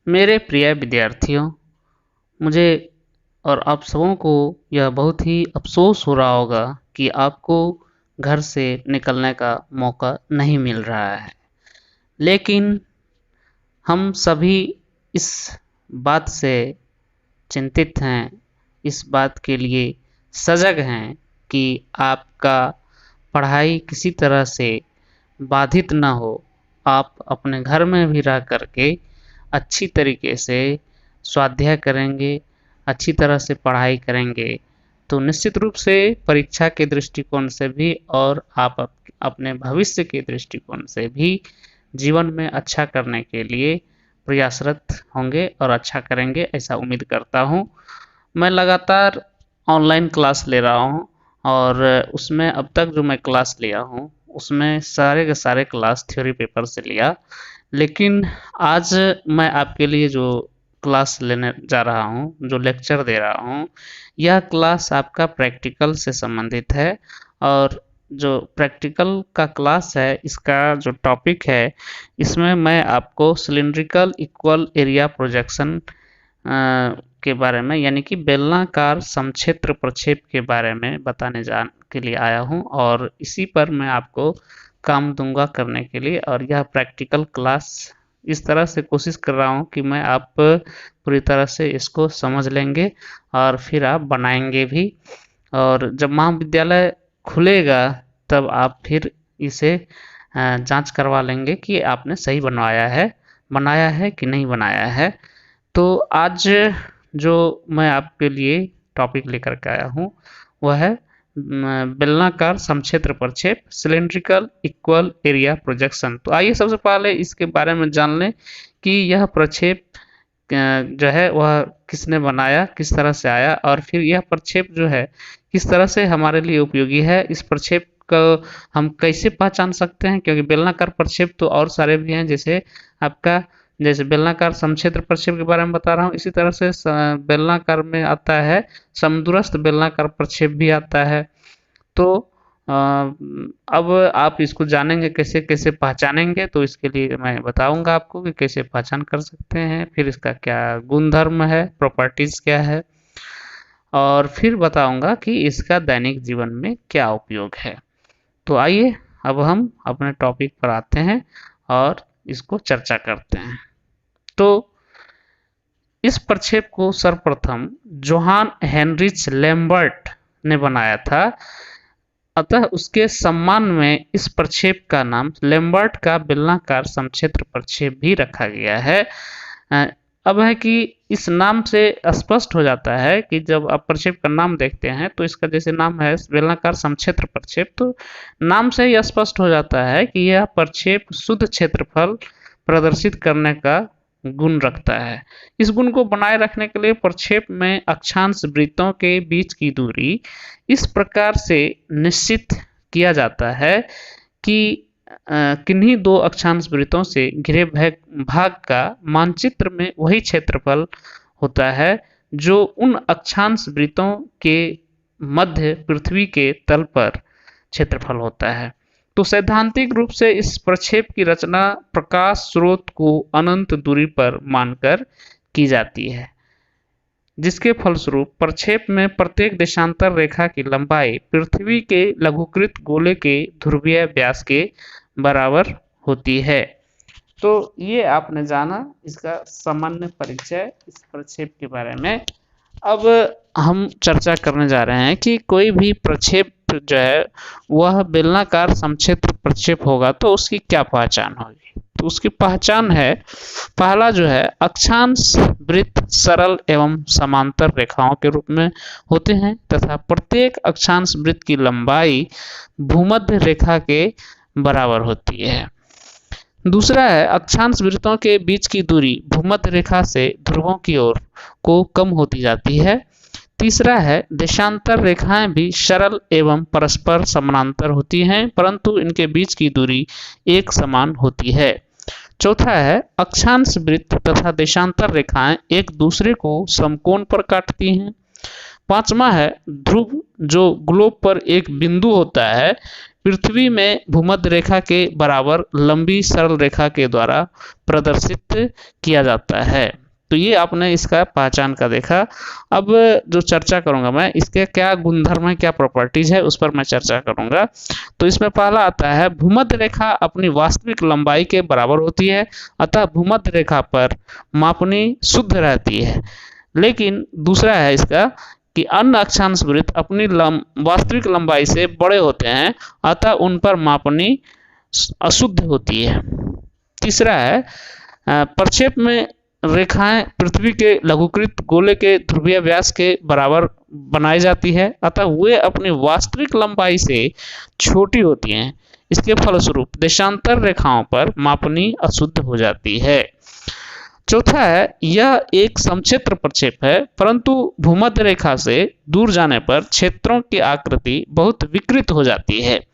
मेरे प्रिय विद्यार्थियों, मुझे और आप सबों को यह बहुत ही अफ़सोस हो रहा होगा कि आपको घर से निकलने का मौका नहीं मिल रहा है। लेकिन हम सभी इस बात से चिंतित हैं, इस बात के लिए सजग हैं कि आपका पढ़ाई किसी तरह से बाधित ना हो। आप अपने घर में भी रह कर के अच्छी तरीके से स्वाध्याय करेंगे, अच्छी तरह से पढ़ाई करेंगे, तो निश्चित रूप से परीक्षा के दृष्टिकोण से भी और आप अपने भविष्य के दृष्टिकोण से भी जीवन में अच्छा करने के लिए प्रयासरत होंगे और अच्छा करेंगे, ऐसा उम्मीद करता हूँ। मैं लगातार ऑनलाइन क्लास ले रहा हूँ और उसमें अब तक जो मैं क्लास लिया हूँ, उसमें सारे के सारे क्लास थ्योरी पेपर से लिया। लेकिन आज मैं आपके लिए जो क्लास लेने जा रहा हूँ, जो लेक्चर दे रहा हूँ, यह क्लास आपका प्रैक्टिकल से संबंधित है। और जो प्रैक्टिकल का क्लास है, इसका जो टॉपिक है, इसमें मैं आपको सिलिंड्रिकल इक्वल एरिया प्रोजेक्शन के बारे में, यानी कि बेलनाकार समक्षेत्र प्रक्षेप के बारे में बताने जान के लिए आया हूँ और इसी पर मैं आपको काम दूंगा करने के लिए। और यह प्रैक्टिकल क्लास इस तरह से कोशिश कर रहा हूँ कि मैं आप पूरी तरह से इसको समझ लेंगे और फिर आप बनाएंगे भी। और जब महाविद्यालय खुलेगा तब आप फिर इसे जांच करवा लेंगे कि आपने सही बनाया है कि नहीं बनाया है। तो आज जो मैं आपके लिए टॉपिक लेकर के आया हूँ, वह है बेलनाकार समक्षेत्र प्रक्षेप, सिलिंड्रिकल इक्वल एरिया प्रोजेक्शन। तो आइए सबसे पहले इसके बारे में जान लें कि यह प्रक्षेप जो है वह किसने बनाया, किस तरह से आया, और फिर यह प्रक्षेप जो है किस तरह से हमारे लिए उपयोगी है। इस प्रक्षेप को हम कैसे पहचान सकते हैं, क्योंकि बेलनाकार प्रक्षेप तो और सारे भी हैं, जैसे बेलनाकार समक्षेत्र प्रक्षेप के बारे में बता रहा हूँ, इसी तरह से बेलनाकार में आता है समदूरस्थ बेलनाकार प्रक्षेप भी आता है। तो अब आप इसको जानेंगे कैसे कैसे पहचानेंगे, तो इसके लिए मैं बताऊंगा आपको कि कैसे पहचान कर सकते हैं, फिर इसका क्या गुणधर्म है, प्रॉपर्टीज क्या है, और फिर बताऊंगा कि इसका दैनिक जीवन में क्या उपयोग है। तो आइए अब हम अपने टॉपिक पर आते हैं और इसको चर्चा करते हैं। तो इस प्रक्षेप को सर्वप्रथम जोहान हेनरिच लैम्बर्ट ने बनाया था, अतः उसके सम्मान में इस प्रक्षेप का नाम लैम्बर्ट का बेलनाकार समक्षेत्र प्रक्षेप भी रखा गया है। अब है कि इस नाम से स्पष्ट हो जाता है कि जब आप प्रक्षेप का नाम देखते हैं तो इसका जैसे नाम है बेलनाकार समक्षेत्र प्रक्षेप, तो नाम से ही स्पष्ट हो जाता है कि यह प्रक्षेप शुद्ध क्षेत्रफल प्रदर्शित करने का गुण रखता है। इस गुण को बनाए रखने के लिए प्रक्षेप में अक्षांश वृत्तों के बीच की दूरी इस प्रकार से निश्चित किया जाता है कि किन्हीं दो अक्षांश वृत्तों से घिरे भाग का मानचित्र में वही क्षेत्रफल होता है जो उन अक्षांश वृत्तों के मध्य पृथ्वी के तल पर क्षेत्रफल होता है। तो सैद्धांतिक रूप से इस प्रक्षेप की रचना प्रकाश स्रोत को अनंत दूरी पर मानकर की जाती है, जिसके फलस्वरूप प्रक्षेप में प्रत्येक देशांतर रेखा की लंबाई पृथ्वी के लघुकृत गोले के ध्रुवीय व्यास के बराबर होती है। तो ये आपने जाना इसका सामान्य परिचय इस प्रक्षेप के बारे में। अब हम चर्चा करने जा रहे हैं कि कोई भी प्रक्षेप जो है वह बेलनाकार समक्षेत्र प्रक्षेप होगा तो उसकी क्या पहचान होगी। तो उसकी पहचान है, पहला जो है अक्षांश वृत्त सरल एवं समांतर रेखाओं के रूप में होते हैं तथा प्रत्येक अक्षांश वृत्त की लंबाई भूमध्य रेखा के बराबर होती है। दूसरा है अक्षांश वृत्तों के बीच की दूरी भूमध्य रेखा से ध्रुवों की ओर को कम होती जाती है। तीसरा है देशांतर रेखाएं भी सरल एवं परस्पर समानांतर होती हैं, परंतु इनके बीच की दूरी एक समान होती है। चौथा है अक्षांश वृत्त तथा देशांतर रेखाएं एक दूसरे को समकोण पर काटती हैं। पांचवा है ध्रुव, जो ग्लोब पर एक बिंदु होता है, पृथ्वी में भूमध्य रेखा के बराबर लंबी सरल रेखा के द्वारा प्रदर्शित किया जाता है। तो ये आपने इसका पहचान का देखा। अब जो चर्चा करूंगा मैं, इसके क्या गुणधर्म है, क्या प्रॉपर्टीज है, उस पर मैं चर्चा करूंगा। तो इसमें पहला आता है भूमध्य रेखा अपनी वास्तविक लंबाई के बराबर होती है, अतः भूमध्य रेखा पर मापनी शुद्ध रहती है। लेकिन दूसरा है इसका कि अन्य अक्षांश वृत्त अपनी वास्तविक लंबाई से बड़े होते हैं, अतः उन पर मापनी अशुद्ध होती है। तीसरा है प्रक्षेप में रेखाएं पृथ्वी के लघुकृत गोले के ध्रुवीय व्यास के बराबर बनाई जाती है, अतः वे अपनी वास्तविक लंबाई से छोटी होती हैं। इसके फलस्वरूप देशांतर रेखाओं पर मापनी अशुद्ध हो जाती है। चौथा है यह एक समक्षेत्र प्रक्षेप है, परंतु भूमध्य रेखा से दूर जाने पर क्षेत्रों की आकृति बहुत विकृत हो जाती है।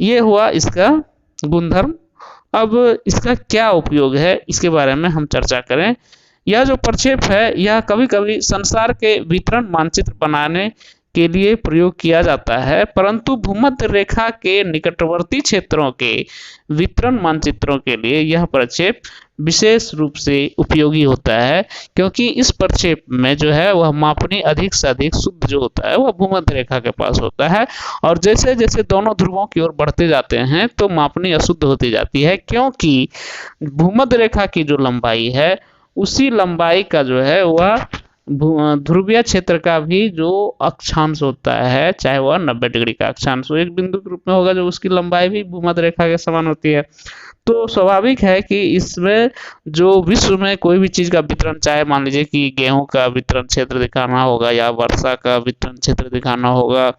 ये हुआ इसका गुणधर्म। अब इसका क्या उपयोग है, इसके बारे में हम चर्चा करें। यह जो प्रक्षेप है यह कभी कभी संसार के वितरण मानचित्र बनाने के लिए प्रयोग किया जाता है, परंतु भूमध्य रेखा के निकटवर्ती क्षेत्रों के वितरण मानचित्रों के लिए यह प्रक्षेप विशेष रूप से उपयोगी होता है, क्योंकि इस प्रक्षेप में जो है वह मापनी अधिक से अधिक शुद्ध जो होता है वह भूमध्य रेखा के पास होता है, और जैसे जैसे दोनों ध्रुवों की ओर बढ़ते जाते हैं तो मापनी अशुद्ध होती जाती है, क्योंकि भूमध्य रेखा की जो लंबाई है उसी लंबाई का जो है वह ध्रुवीय क्षेत्र का भी जो अक्षांश होता है, चाहे वह 90 डिग्री का अक्षांश हो, एक बिंदु के रूप में होगा जो उसकी लंबाई भी भूमध्य रेखा के समान होती है। तो स्वाभाविक है कि इसमें जो विश्व में कोई भी चीज का वितरण, चाहे मान लीजिए कि गेहूं का वितरण क्षेत्र दिखाना होगा या वर्षा का वितरण क्षेत्र दिखाना होगा,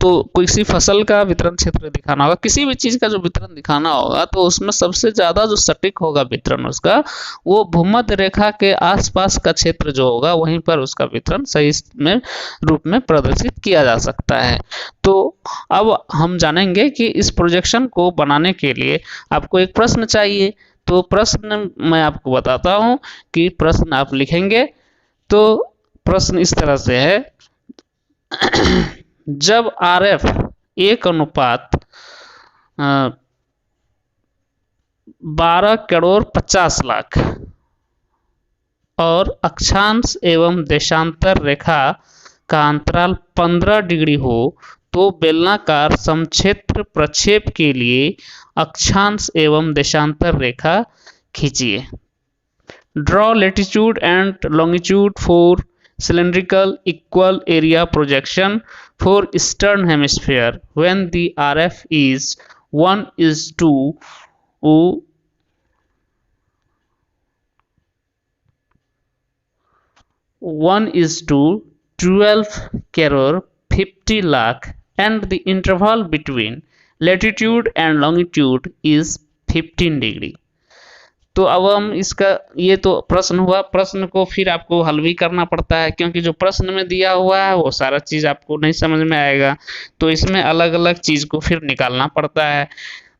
तो किसी फसल का वितरण क्षेत्र दिखाना होगा, किसी भी चीज का जो वितरण दिखाना होगा, तो उसमें सबसे ज्यादा जो सटीक होगा वितरण उसका, वो भूमध्य रेखा के आसपास का क्षेत्र जो होगा वहीं पर उसका वितरण सही में रूप में प्रदर्शित किया जा सकता है। तो अब हम जानेंगे कि इस प्रोजेक्शन को बनाने के लिए आपको एक प्रश्न चाहिए। तो प्रश्न मैं आपको बताता हूं कि प्रश्न आप लिखेंगे। तो प्रश्न इस तरह से है जब RF 1:12,50,00,000 और अक्षांश एवं देशांतर रेखा का अंतराल 15 डिग्री हो, तो बेलनाकार समक्षेत्र प्रक्षेप के लिए अक्षांश एवं देशांतर रेखा खींचिए। Draw latitude and longitude for cylindrical equal area projection for eastern hemisphere when the RF is 1:12 crore 50 lakh and the interval between latitude and longitude is 15 degree। तो अब हम इसका, ये तो प्रश्न हुआ, प्रश्न को फिर आपको हल भी करना पड़ता है, क्योंकि जो प्रश्न में दिया हुआ है वो सारा चीज आपको नहीं समझ में आएगा, तो इसमें अलग अलग चीज को फिर निकालना पड़ता है।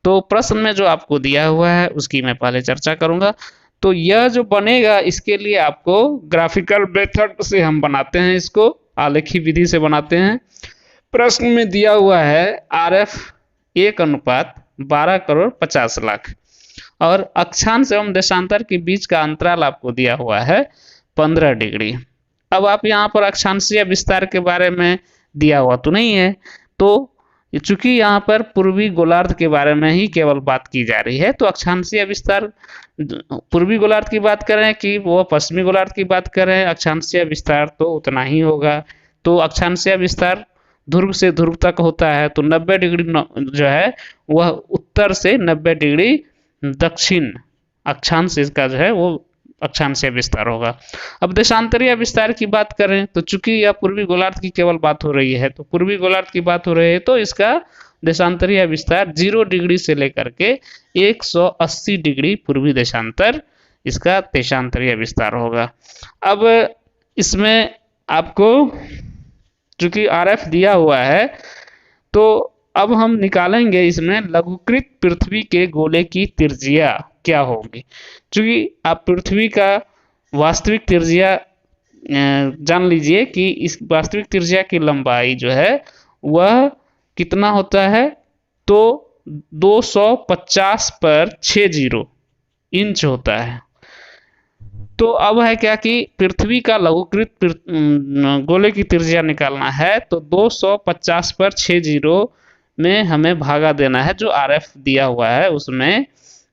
तो प्रश्न में जो आपको दिया हुआ है उसकी मैं पहले चर्चा करूंगा। तो यह जो बनेगा इसके लिए आपको ग्राफिकल मेथड से हम बनाते हैं, इसको आलेखी विधि से बनाते हैं। प्रश्न में दिया हुआ है RF 1:12,50,00,000 और अक्षांश एवं देशांतर के बीच का अंतराल आपको दिया हुआ है 15 डिग्री। अब आप यहाँ पर अक्षांशीय विस्तार के बारे में दिया हुआ तो नहीं है, तो चूंकि यहाँ पर पूर्वी गोलार्ध के बारे में ही केवल बात की जा रही है, तो अक्षांशीय विस्तार पूर्वी गोलार्ध की बात करें कि वो पश्चिमी गोलार्ध की बात करें, अक्षांशीय विस्तार तो उतना ही होगा। तो अक्षांशीय विस्तार ध्रुव से ध्रुव तक होता है, तो 90 डिग्री जो है वह उत्तर से 90 डिग्री दक्षिण अक्षांश इसका जो है वो अक्षांशीय विस्तार होगा। अब देशांतरीय विस्तार की बात करें तो चूंकि यह पूर्वी गोलार्ध की केवल बात हो रही है, तो पूर्वी गोलार्ध की बात हो रही है, तो इसका देशांतरीय विस्तार 0 डिग्री से लेकर के 180 डिग्री पूर्वी देशांतर इसका देशांतरीय विस्तार होगा। अब इसमें आपको चूंकि RF दिया हुआ है, तो अब हम निकालेंगे इसमें लघुकृत पृथ्वी के गोले की त्रिज्या क्या होगी। चूंकि आप पृथ्वी का वास्तविक त्रिज्या जान लीजिए कि इस वास्तविक त्रिज्या की लंबाई जो है वह कितना होता है, तो 250 पर 60 इंच होता है। तो अब है क्या कि पृथ्वी का लघुकृत गोले की त्रिज्या निकालना है, तो 250 पर 60 में हमें भागा देना है। जो RF दिया हुआ है उसमें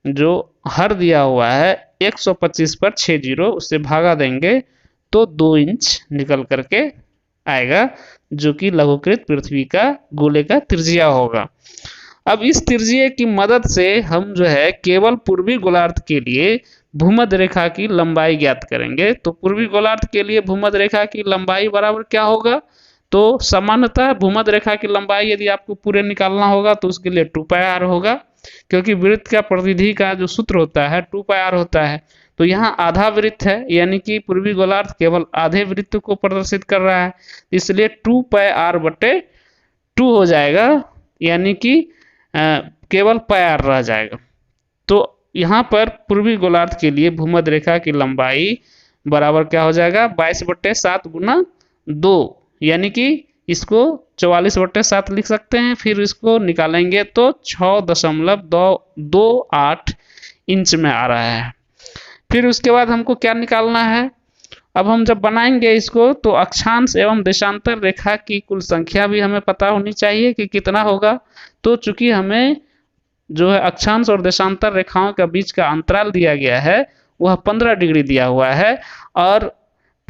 जो हर दिया हुआ है 125 पर 60 उससे भागा देंगे तो 2 इंच निकल करके आएगा, जो कि लघुकृत पृथ्वी का गोले का त्रिज्या होगा। अब इस त्रिज्या की मदद से हम जो है केवल पूर्वी गोलार्ध के लिए भूमध्य रेखा की लंबाई ज्ञात करेंगे। तो पूर्वी गोलार्ध के लिए भूमध्य रेखा की लंबाई बराबर क्या होगा, तो सामान्यतः भूमध्य रेखा की लंबाई यदि आपको पूरे निकालना होगा तो उसके लिए 2πr होगा, क्योंकि वृत्त का परिधि का जो सूत्र होता है 2πr होता है। तो यहाँ आधा वृत्त है, यानी कि पूर्वी गोलार्ध केवल आधे वृत्त को प्रदर्शित कर रहा है, इसलिए 2πr/2 हो जाएगा, यानी कि केवल πr रह जाएगा। तो यहाँ पर पूर्वी गोलार्ध के लिए भूमध्य रेखा की लंबाई बराबर क्या हो जाएगा, 22/7 गुना 2, यानी कि इसको 44/7 लिख सकते हैं। फिर इसको निकालेंगे तो 6.228 इंच में आ रहा है। फिर उसके बाद हमको क्या निकालना है, अब हम जब बनाएंगे इसको तो अक्षांश एवं देशांतर रेखा की कुल संख्या भी हमें पता होनी चाहिए कि कितना होगा। तो चूंकि हमें जो है अक्षांश और देशांतर रेखाओं के बीच का अंतराल दिया गया है वह 15 डिग्री दिया हुआ है, और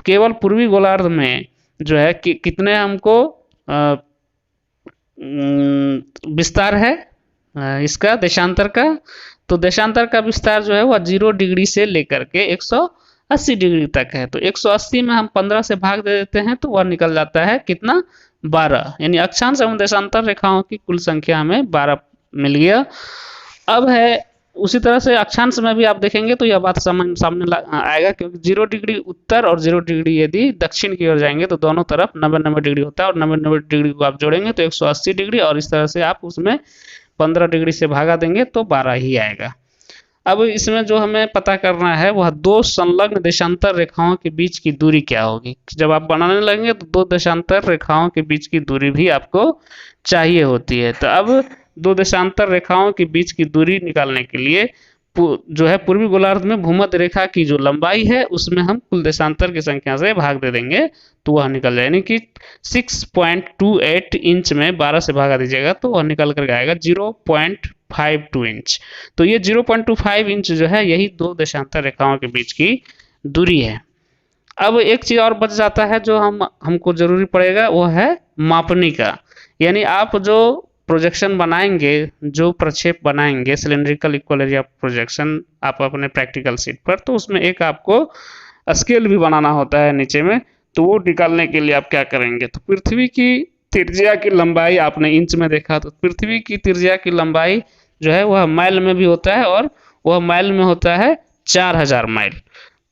केवल पूर्वी गोलार्ध में जो है कि कितने हमको विस्तार है इसका देशांतर का, तो देशांतर का विस्तार जो है वह 0 डिग्री से लेकर के 180 डिग्री तक है। तो 180 में हम 15 से भाग दे देते हैं तो वह निकल जाता है कितना, 12, यानी अक्षांश एवं देशांतर रेखाओं की कुल संख्या हमें 12 मिल गया। अब है उसी तरह से अक्षांश में भी आप देखेंगे तो यह बात सामने आएगा, क्योंकि 0 डिग्री उत्तर और 0 डिग्री यदि दक्षिण की ओर जाएंगे तो दोनों तरफ 90-90 डिग्री होता है, और 90-90 डिग्री को आप जोड़ेंगे तो 180 डिग्री, और इस तरह से आप उसमें 15 डिग्री से भागा देंगे तो 12 ही आएगा। अब इसमें जो हमें पता करना है वह दो संलग्न देशांतर रेखाओं के बीच की दूरी क्या होगी। जब आप बनाने लगेंगे तो दो देशांतर रेखाओं के बीच की दूरी भी आपको चाहिए होती है। तो अब दो देशांतर रेखाओं के बीच की दूरी निकालने के लिए जो है पूर्वी गोलार्ध में भूमध्य रेखा की जो लंबाई है उसमें हम कुल देशांतर की संख्या से भाग दे देंगे तो वह निकल जाए, यानी कि 6.28 इंच में 12 से भागा दीजिएगा तो वह निकल कर आएगा 0.52 इंच। तो ये 0.25 इंच जो है यही दो देशांतर रेखाओं के बीच की दूरी है। अब एक चीज और बच जाता है जो हमको जरूरी पड़ेगा, वो है मापनी का। यानी आप जो प्रोजेक्शन बनाएंगे, जो प्रक्षेप बनाएंगे सिलेंड्रिकल इक्वल एरिया प्रोजेक्शन आप अपने प्रैक्टिकल शीट पर, तो उसमें एक आपको स्केल भी बनाना होता है नीचे में। तो वो निकालने के लिए आप क्या करेंगे, तो पृथ्वी की त्रिज्या की लंबाई आपने इंच में देखा, तो पृथ्वी की त्रिज्या की लंबाई जो है वह माइल में भी होता है, और वह माइल में होता है 4000 माइल।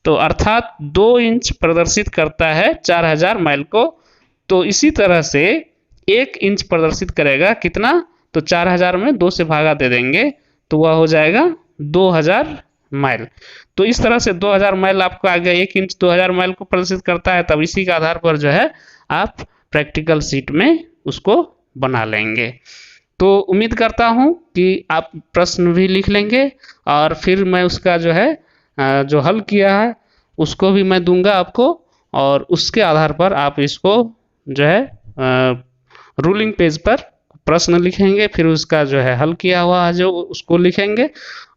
तो अर्थात 2 इंच प्रदर्शित करता है 4000 माइल को। तो इसी तरह से 1 इंच प्रदर्शित करेगा कितना, तो 4000 में 2 से भागा दे देंगे तो वह हो जाएगा 2000 माइल। तो इस तरह से 2000 माइल आपको आ गया, 1 इंच 2000 माइल को प्रदर्शित करता है। तब इसी के आधार पर जो है आप प्रैक्टिकल शीट में उसको बना लेंगे। तो उम्मीद करता हूँ कि आप प्रश्न भी लिख लेंगे, और फिर मैं उसका जो है जो हल किया है उसको भी मैं दूंगा आपको, और उसके आधार पर आप इसको जो है रूलिंग पेज पर प्रश्न लिखेंगे, फिर उसका जो है हल किया हुआ जो उसको लिखेंगे,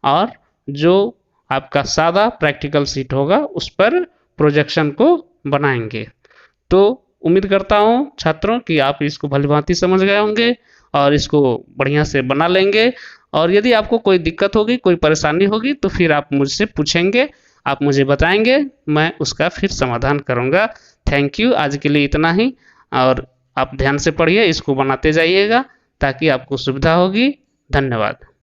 और जो आपका सादा प्रैक्टिकल शीट होगा उस पर प्रोजेक्शन को बनाएंगे। तो उम्मीद करता हूँ छात्रों कि आप इसको भलीभांति समझ गए होंगे और इसको बढ़िया से बना लेंगे। और यदि आपको कोई दिक्कत होगी, कोई परेशानी होगी तो फिर आप मुझसे पूछेंगे, आप मुझे बताएंगे, मैं उसका फिर समाधान करूँगा। थैंक यू, आज के लिए इतना ही। और आप ध्यान से पढ़िए, इसको बनाते जाइएगा ताकि आपको सुविधा होगी। धन्यवाद।